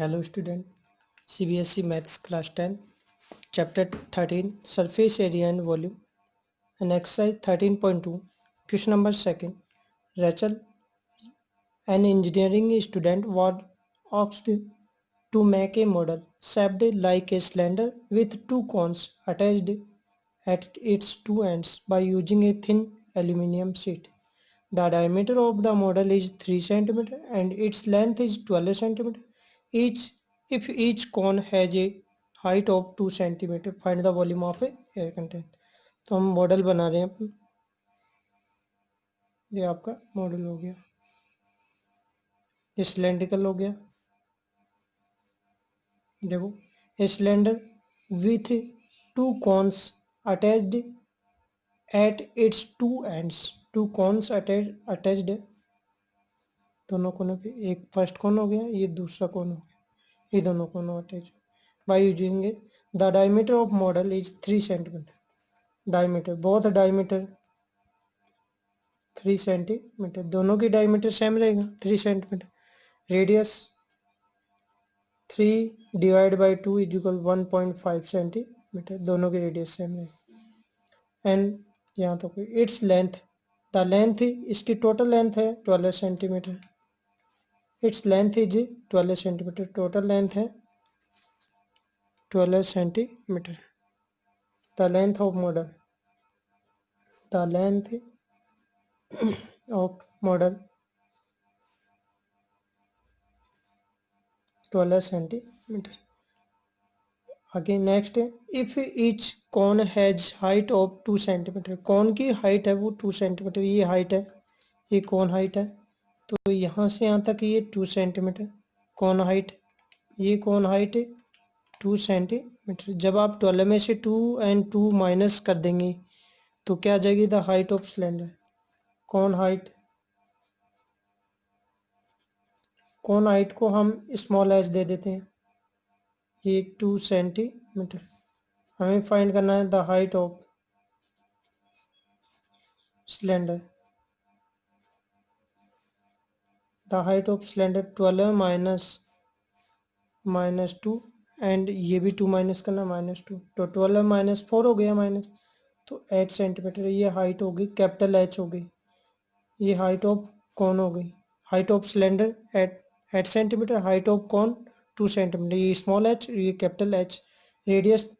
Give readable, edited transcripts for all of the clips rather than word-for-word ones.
Hello student, CBSE Maths Class 10, Chapter 13, Surface Area and Volume, and Exercise 13.2, Question number 2. Rachel, an engineering student, was asked to make a model shaped like a cylinder with two cones attached at its two ends by using a thin aluminum sheet. The diameter of the model is 3 cm and its length is 12 cm. If each cone has a height of 2 cm, find the volume of a air content. तो हम model बना रहे हैं अपन। ये आपका model हो गया, ये सिलेंड्रिकल हो गया। देखो, a cylinder with two cones attached at its two ends. Two cones attached है दोनों कोनों पे। एक फर्स्ट कोन हो गया, ये दूसरा कोन हो गया, ये दोनों कोनों attach. by using it, the diameter of model is 3 cm. diameter, both diameter 3 cm, दोनों की diameter सेम रहेगा 3 cm. radius 3 divided by 2 is equal 1.5 cm, दोनों की रेडियस सेम रहेगी। एंड यहाँ तक इट्स लेंथ, द लेंथ इसकी टोटल लेंथ है 12 centimetre. Its length is 12 centimetre, total length है 12 centimetre. The length of model, the length of model 12 centimetre. आगे next है, if each cone has height of 2 centimetre. Cone की height है वो 2 centimetre, ये height है, ये कॉन हाइट है। तो यहाँ से यहाँ तक ये 2 सेंटीमीटर कॉन हाइट, ये कॉन हाइट है 2 सेंटीमीटर। जब आप 12 में से 2 और 2 माइनस कर देंगे तो क्या आ जाएगी? The height of cylinder. Cone height को हम स्मॉल एच दे देते हैं, ये 2 सेंटीमीटर। हमें फाइंड करना है the height of cylinder. The height of cylinder 12 minus 2, and ये भी 2 माइनस करना, -2, तो 12 माइनस 4 हो गया माइनस, तो 8 सेंटीमीटर। ये हाइट होगी, कैपिटल एच हो गई। ये हाइट ऑफ कॉन हो गई। Height of cylinder 8 centimetre, height of cone 2 centimetre, ये स्मॉल एच, ये capital h. Radius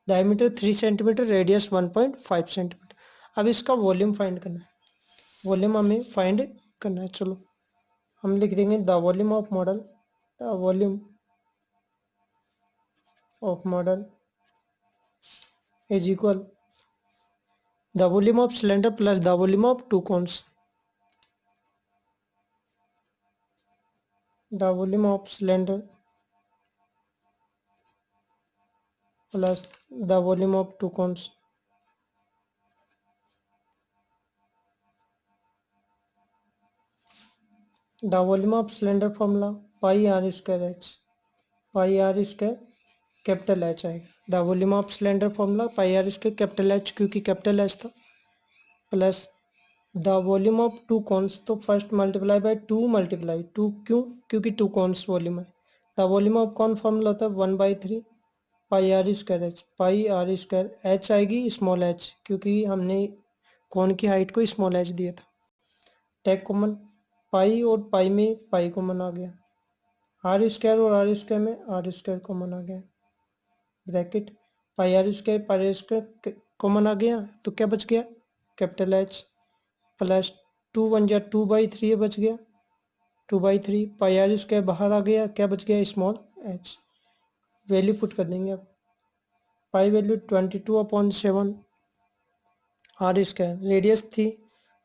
diameter 3 centimetre, radius 1.5 centimetre. अब इसका वॉल्यूम फाइंड करना है, वॉल्यूम हमें फाइंड करना है। चलो हम लिख देंगे the volume of model, the volume of model is equal the volume of cylinder plus the volume of two cones. The volume of cylinder plus the volume of two cones. The volume of cylinder formula pi are square H, pi are square capital H आएगा। The volume of cylinder formula pi are square capital H, क्योंकि capital H था, plus the volume of two cones, तो first multiply by 2 multiply 2, क्यों? क्योंकि 2 cones volume है। The volume of cone formula होता है 1/3 pi are square H. Pi are square H आएगी small H, क्योंकि हमने कॉन की हाइट को स्मॉल एच दिया था। टेक कॉमन, पाई और पाई में पाई कॉमन आ गया, आर स्क्वायर और आर स्क्वायर में आर स्क्वायर कॉमन आ गया, bracket pi are square common आ गया, तो क्या बच गया? कैपिटल एच, प्लस 2 1 जा 2/3 बच गया, 2/3 पाई आर स्क्वायर बाहर आ गया, क्या बच गया? Small H. वैल्यू पुट कर देंगे अब, pi value 22/7 r square. Radius थी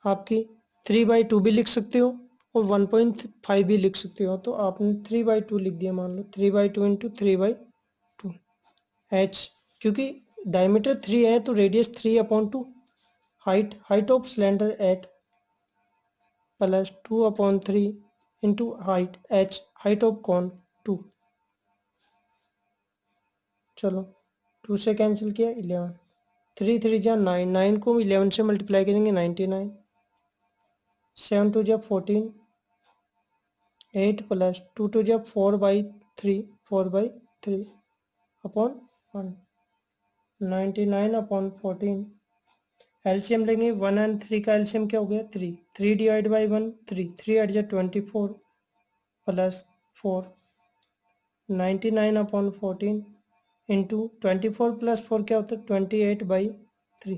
आपकी 3/2 भी लिख सकते हो और 1.5 भी लिख सकते हो, तो आपने 3/2 लिख दिया, मान लो 3/2 इंटू 3/2 एच, क्योंकि डायमीटर 3 है तो radius 3/2। Height of cylinder 8 plus 2/3 into height h, height of cone 2। चलो 2 से कैंसिल किया 11, 3 3 जा 9, 9 को 11 से मल्टीप्लाई करेंगे 99, 7 2 जा 14, 8 प्लस 2 2 जा 4/3 3 4/3 अपॉन 1 99/14। एलसीएम लेंगे 1 एंड 3 का एलसीएम क्या हो गया 3 3 डिवाइड बाई 1 3 3 एट जा 24 प्लस 4 99/14 इंटू 24 प्लस 4 क्या होता है 28/3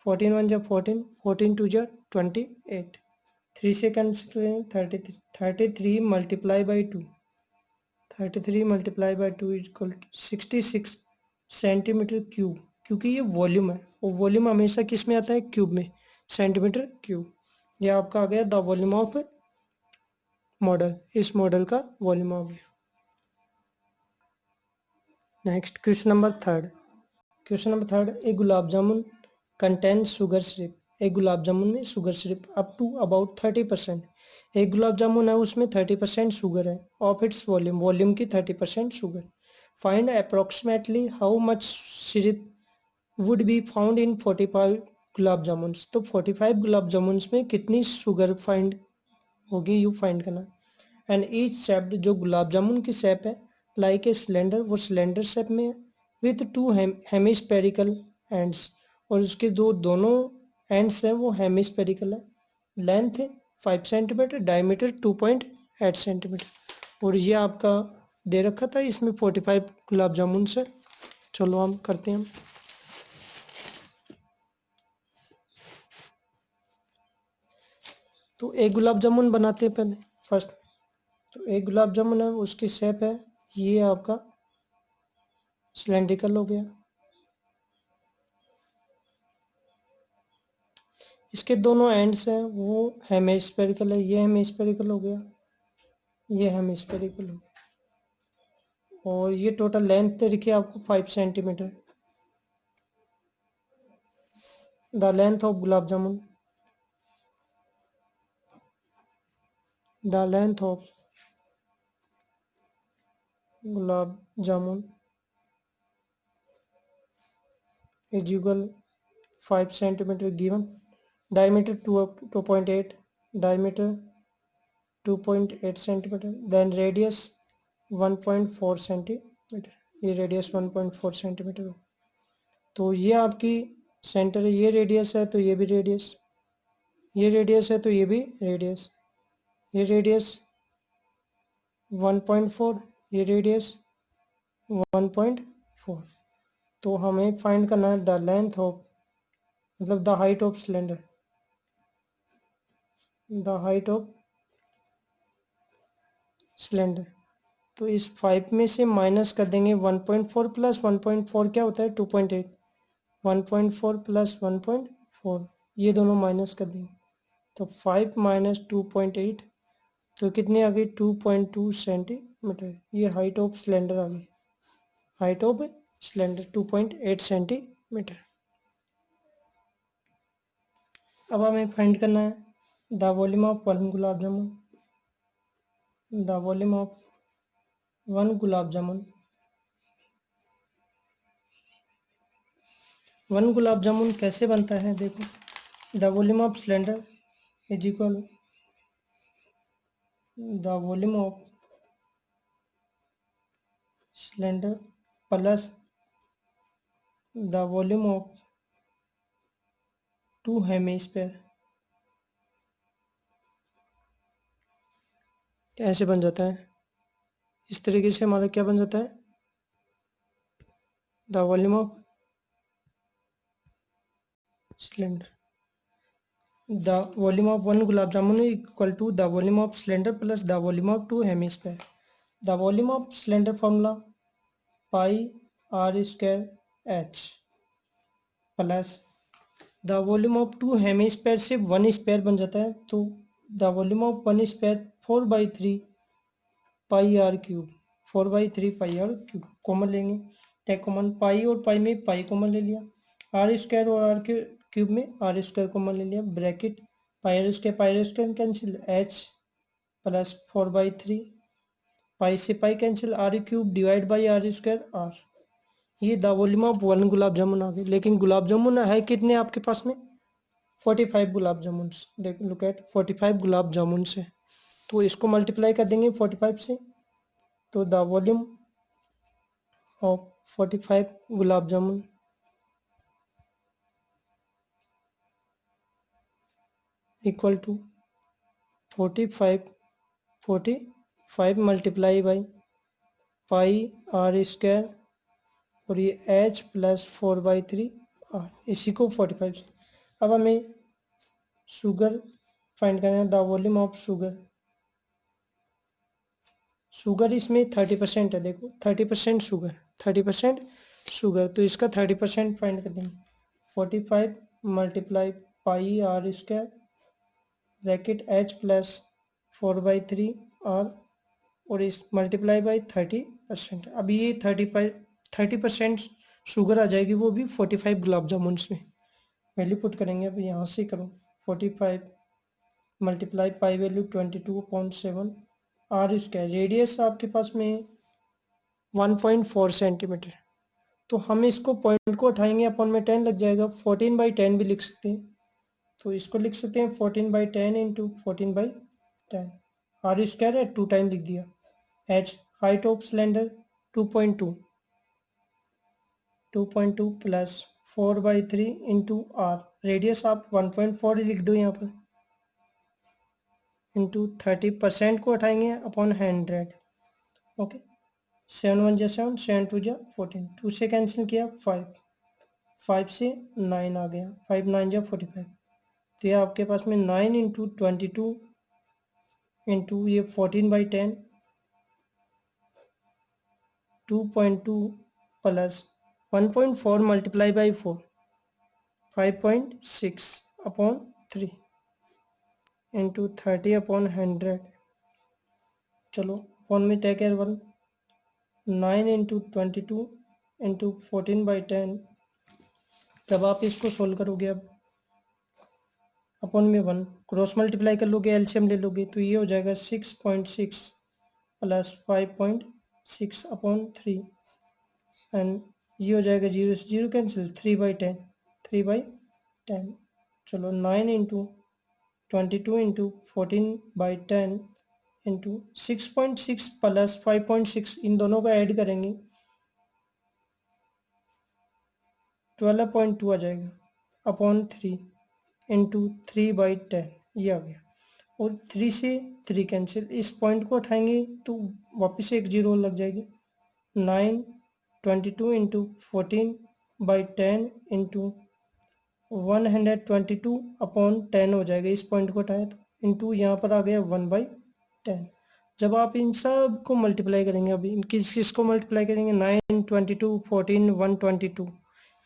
14 1 जा 14 14 2 जा 28 3 से cancel 33 33 multiply by 2 33 multiply by 2 equal to 66 centimetre cube, क्योंकि ये वॉल्यूम है और वॉल्यूम हमेशा किस में आता है क्यूब में, सेंटीमीटर क्यूब। ये आपका आ गया द वॉल्यूम ऑफ मॉडल, इस मॉडल का वॉल्यूम आ गया। Next question number third. Question number third, एक gulab jamun contain sugar syrup, एक गुलाब जामुन में sugar syrup up to about 30%। एक गुलाब जामुन है उसमें 30% शुगर है ऑफ इट्स वॉल्यूम, वॉल्यूम की 30% sugar. Find approximately how much syrup would be found in 45 gulab जामुन। तो 45 गुलाब जामुन में कितनी शुगर फाइंड होगी, यू फाइंड करना। एंड ईच शेप्ड, जो गुलाब जामुन की शेप है, लाइक ए सिलेंडर, वो सिलेंडर शेप में है, विथ 2 हेमिस्पेरिकल एंड्स, और उसके दोनों एंड्स हैं वो हेमिस्पेरिकल है। Length 5 centimetre, diameter 2.8 centimetre. और ये आपका दे रखा था इसमें 45 गुलाब जामुन से। चलो हम करते हैं। तो एक गुलाब जामुन बनाते हैं पहले फर्स्ट। तो एक गुलाब जामुन है उसकी शेप है ये आपका सिलेंड्रिकल हो गया। इसके दोनों एंड्स हैं वो हेमिस्फेरिकल है, ये हेमिस्फेरिकल हो गया, ये हेमिस्फेरिकल हो गया। और ये टोटल लेंथ देखिए आपको 5 centimetre. The length of gulab jamun, the length of gulab jamun is equal 5 centimeter given, diameter 2.8, diameter 2.8 centimeter, then radius 1.4 centimetre, ये रेडियस 1.4 सेंटीमीटर हो। तो ये आपकी सेंटर है, ये रेडियस है तो ये भी रेडियस, ये रेडियस है तो ये भी रेडियस, ये रेडियस 1.4, ये रेडियस 1.4। तो हमें फाइंड करना है द लेंथ ऑफ, मतलब the height of cylinder, the height of cylinder. तो इस 5 में से माइनस कर देंगे 1.4 प्लस 1.4 क्या होता है 2.8, 1.4 प्लस 1.4 ये दोनों माइनस कर देंगे तो 5 माइनस 2.8 तो कितनी आ गई 2.2 सेंटीमीटर। ये हाइट ऑफ सिलेंडर आ गई, हाइट ऑफ सिलेंडर 2.8 सेंटीमीटर। अब हमें फाइंड करना है the volume of 1 gulab jamun, the volume of 1 gulab जामुन। 1 गुलाब जामुन कैसे बनता है देखो, the volume of cylinder is equal the volume of cylinder plus the volume of 2 hemisphere. ऐसे बन जाता है, इस तरीके से हमारा क्या बन जाता है the volume of cylinder, the volume of 1 gulab jamun equal to the volume of cylinder plus the volume of 2 hemisphere. The volume of cylinder formula pi are square h plus the volume of 2 hemisphere से 1 square बन जाता है, तो the volume of 1 square 4/3 pi r cube, 4/3 pi r cube. Common लेंगे, take common, pi और pi में pi common ले लिया, आर स्क्वायर और आर क्यूब में आर स्क्वायर कॉमन ले लिया, bracket pi are square cancel, h plus 4/3 pi से pi cancel, r cube divide by r square r. ये the volume of 1 gulab jamun आ गए। लेकिन गुलाब जामुन है कितने आपके पास में 45 गुलाब जामुन। देख लुक एट 45 गुलाब जामुन से, तो इसको मल्टीप्लाई कर देंगे 45 से, तो the volume of 45 gulab jamun equal to 45 multiply by pi are square और ये h प्लस 4/3 आर, इसी को 45 से। अब हमें शुगर फाइंड करना है, द वॉल्यूम ऑफ शुगर इसमें 30% है, देखो 30% शुगर, तो इसका 30% फाइंड कर देंगे। 45 multiply pi are square bracket h plus 4/3 r और इस मल्टीप्लाई बाई 30%। अब ये 30% शुगर आ जाएगी, वो भी 45 गुलाब जामुन में। वैल्यू पुट करेंगे, अब यहाँ से करो 45 multiply pi value 22/7 r square, radius आपके पास में 1.4 सेंटीमीटर। तो हम इसको पॉइंट को उठाएंगे, अपॉन में 10 लग जाएगा, 14/10 भी लिख सकते हैं। तो इसको लिख सकते हैं 14/10 इंटू 14/10, आर स्क्वायर है 2 टाइम लिख दिया। H height of cylinder 2.2 plus 4/3 into r, radius आप 1.4 लिख दो यहाँ पर, इंटू 30% को उठाएंगे अपॉन 100। ओके, 7 1 जा 7, 7 2 जा 14, 2 से कैंसिल किया 5 से 9 आ गया, 5 9 जा 45। तो ये आपके पास में 9 इंटू 22 इंटू ये 14/10, 2.2 plus 1.4 multiply by 4, 5.6 upon 3 into 30/100। चलो अपॉन में टेक केयर 1, 9 इंटू 22 इंटू 14/10। जब आप इसको सोल्व करोगे, अब अपॉन में 1 क्रॉस मल्टीप्लाई कर लोगे, एलसीएम ले लोगे, तो ये हो जाएगा 6.6 प्लस 5.6 अपॉन 3 एंड ये हो जाएगा 0 से 0 कैंसिल, 3/10। चलो 9 इंटू 22 इंटू 14/10 इंटू 6.6 प्लस 5.6, इन दोनों का ऐड करेंगे 12.2 आ जाएगा अपॉन 3 इंटू 3/10, ये आ गया। और 3 से 3 कैंसिल, इस पॉइंट को उठाएंगे तो वापस से एक जीरो लग जाएगी। 9 22 इंटू 14/10 इंटू 122/10 हो जाएगा, इस पॉइंट को उठाया तो, इंटू यहाँ पर आ गया 1/10। जब आप इन सब को मल्टीप्लाई करेंगे, अभी किसको मल्टीप्लाई करेंगे, 9 22 14 122,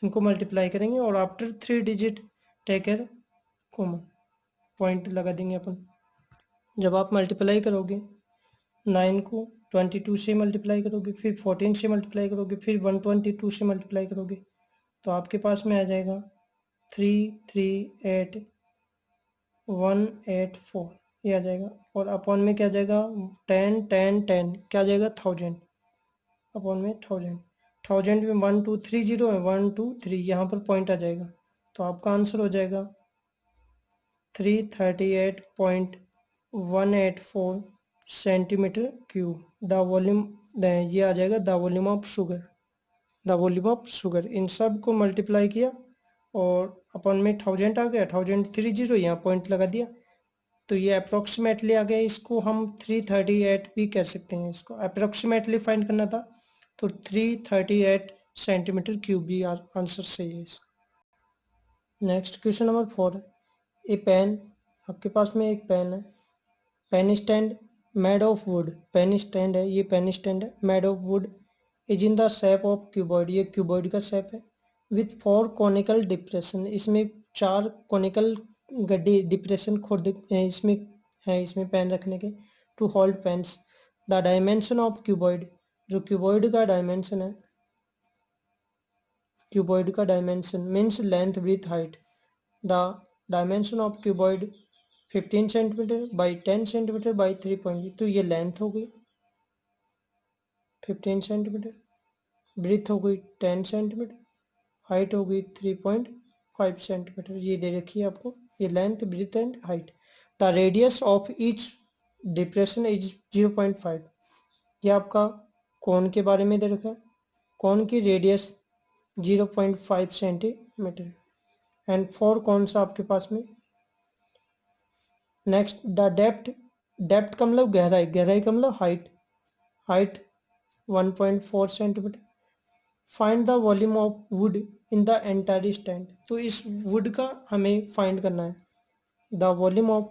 इनको मल्टीप्लाई करेंगे और after 3 digit take care common point लगा देंगे अपन। जब आप मल्टीप्लाई करोगे 9 को 22 से मल्टीप्लाई करोगे, फिर 14 से मल्टीप्लाई करोगे, फिर 122 से मल्टीप्लाई करोगे, तो आपके पास में आ जाएगा 338,184, ये आ जाएगा। और अपॉन में क्या आ जाएगा, 10 10 10 क्या आ जाएगा, 1000 अपॉन में 1000। 1000 में 1 2 3 0 है, 1 2 3 यहाँ पर पॉइंट आ जाएगा, तो आपका आंसर हो जाएगा 338.184 सेंटीमीटर क्यूब। द वॉल्यूम, ये आ जाएगा द वॉल्यूम ऑफ शुगर। इन सब को मल्टीप्लाई किया और अपन में 1000 आ गया, 1030 यहाँ पॉइंट लगा दिया, तो ये अप्रोक्सीमेटली आ गया। इसको हम 338 भी कह सकते हैं, इसको अप्रोक्सीमेटली फाइंड करना था, तो 338 सेंटीमीटर क्यूब भी आंसर सही है इसका। नेक्स्ट क्वेश्चन नंबर 4 है, ए पेन, आपके पास में एक पेन है, pen stand made of wood, pen stand है, ये पेन स्टैंड है made of wood, is in the shape of cuboid, ये क्यूबॉइड का शेप है, विथ 4 कॉनिकल डिप्रेशन, इसमें 4 कॉनिकल गड्ढे डिप्रेशन खोद इसमें है, इसमें पेन रखने के, to hold pens. The dimension of cuboid, जो क्यूबॉइड का डायमेंशन है, क्यूबॉइड का dimension means length with height, the dimension of cuboid 15 centimetre by 10 centimetre by 3., तो ये लेंथ हो गई 15 सेंटीमीटर, ब्रीथ हो गई 10 सेंटीमीटर, हाइट हो गई 3.5 सेंटीमीटर, ये दे रखी है आपको, ये length breadth and height. The radius of each depression is 0.5, ये आपका कोन के बारे में दे रखा है, कोन की रेडियस 0.5 सेंटीमीटर एंड 4 कॉन्स आपके पास में। नेक्स्ट द डेप्थ, डेप्थ का मतलब गहराई, गहराई का मतलब height, height 1.4 centimetre. Find the volume of would in the entire stand, तो इस वुड का हमें फाइंड करना है। द वॉल्यूम ऑफ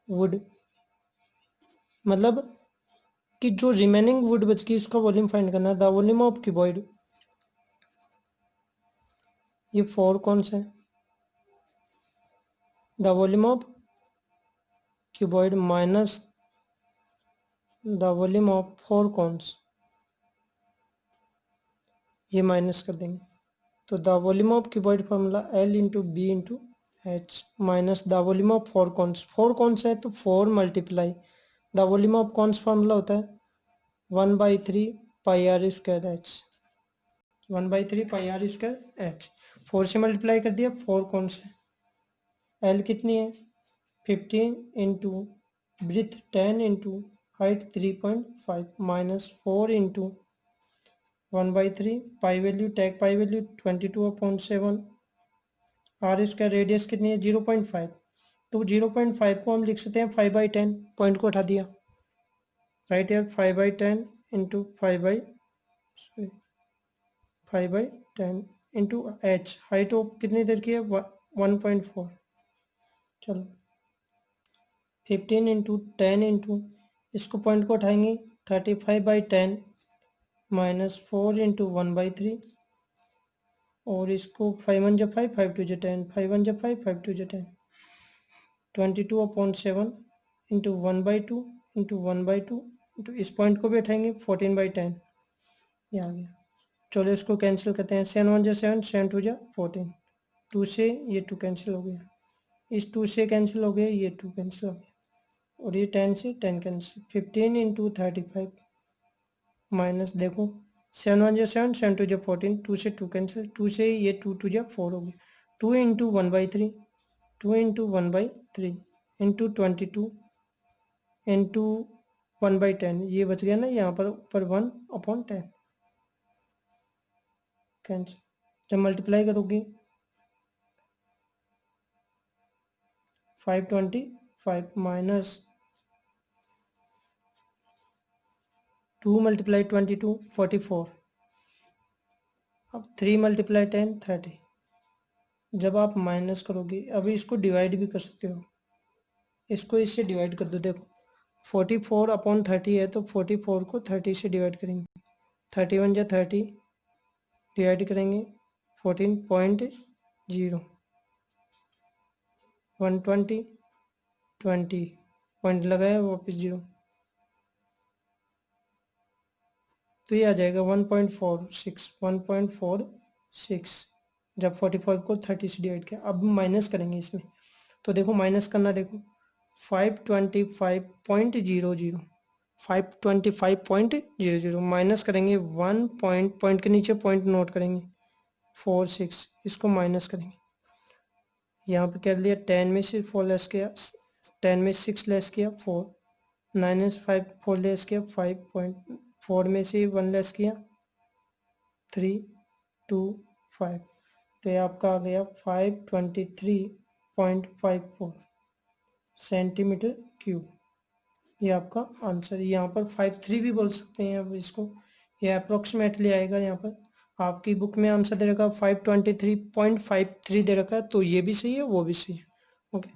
वुड मतलब कि जो रिमेनिंग वुड बच गई उसका वॉल्यूम फाइंड करना है। द वॉल्यूम ऑफ क्यूबॉइड, ये 4 कौन सा है, the volume of cuboid minus the volume of 4 cones, ये माइनस कर देंगे। तो the volume of cuboid formula L into B into H minus the volume of 4 cones, 4 cones है तो 4 multiply the volume of cones formula होता है 1/3 pi are square H, 1/3 pi are square H. 4 से multiply कर दिया, 4 cones है। L कितनी है 15 into breadth 10 into height 3.5 minus 4 into 1/3 pi value, take pi value 22/7, r square radius कितनी है 0.5, तो 0.5 को हम लिख सकते हैं 5/10, पॉइंट को उठा दिया राइट यार, 5/10 into 5/10 into H, height of कितनी देर की है 1.4, चलो 15 इंटू 10 इंटू इसको पॉइंट को उठाएंगे 35/10 माइनस 4 इंटू 1/3 और इसको 5 1 जब 5 5 2 जब 10 5 1 जब 5 5 2 जब 10 22/7 इंटू 1/2 इंटू 1/2 इंटू इस पॉइंट को भी उठाएंगे 14/10, ये आ गया। चलो इसको कैंसिल करते हैं, 7 1 जा 7 7 2 जा 14, 2 से ये 2 कैंसिल हो गया, इस 2 से कैंसिल हो गया, ये 2 कैंसिल हो गया और ये 10 से 10 कैंसिल। 15 इंटू 35 माइनस देखो 7 1 जा 7 7 2 जा 14, 2 से 2 कैंसिल, 2 से ये 2 2 जा 4 हो गया, 2 इंटू 1/3 2 इंटू 1/3 इंटू 22 इंटू 1/10, ये बच गया ना यहाँ पर ऊपर 1/10 कैंसिल। जब मल्टीप्लाई करोगे 525 माइनस 2 मल्टीप्लाई 22 44, अब 3 मल्टीप्लाई 10 30। जब आप माइनस करोगे, अभी इसको डिवाइड भी कर सकते हो, इसको इससे डिवाइड कर दो, देखो 44/30 है तो 44 को 30 से डिवाइड करेंगे, 31 जा 30 डिवाइड करेंगे 14.0 120 20 पॉइंट लगाया वापस 0, तो ये आ जाएगा 1.46 जब 45 को 30 से डिवाइड किया। अब माइनस करेंगे इसमें, तो देखो माइनस करना, देखो 525.00 525.00 माइनस करेंगे 1 पॉइंट के नीचे पॉइंट नोट करेंगे 46, इसको माइनस करेंगे, यहाँ पे कर लिया 10 में से 4 लेस किया, 10 में 6 लेस किया 4, 9 में से 5 4 लेस किया 5.4 में से 1 लेस किया 3 2 5, तो ये आपका आ गया 523.54 सेंटीमीटर क्यूब, ये आपका आंसर। यहाँ पर 53 भी बोल सकते हैं अब इसको, ये अप्रोक्सीमेटली आएगा। यहाँ पर आपकी बुक में आंसर दे रखा 523.53 दे रखा है, तो ये भी सही है वो भी सही है। ओके।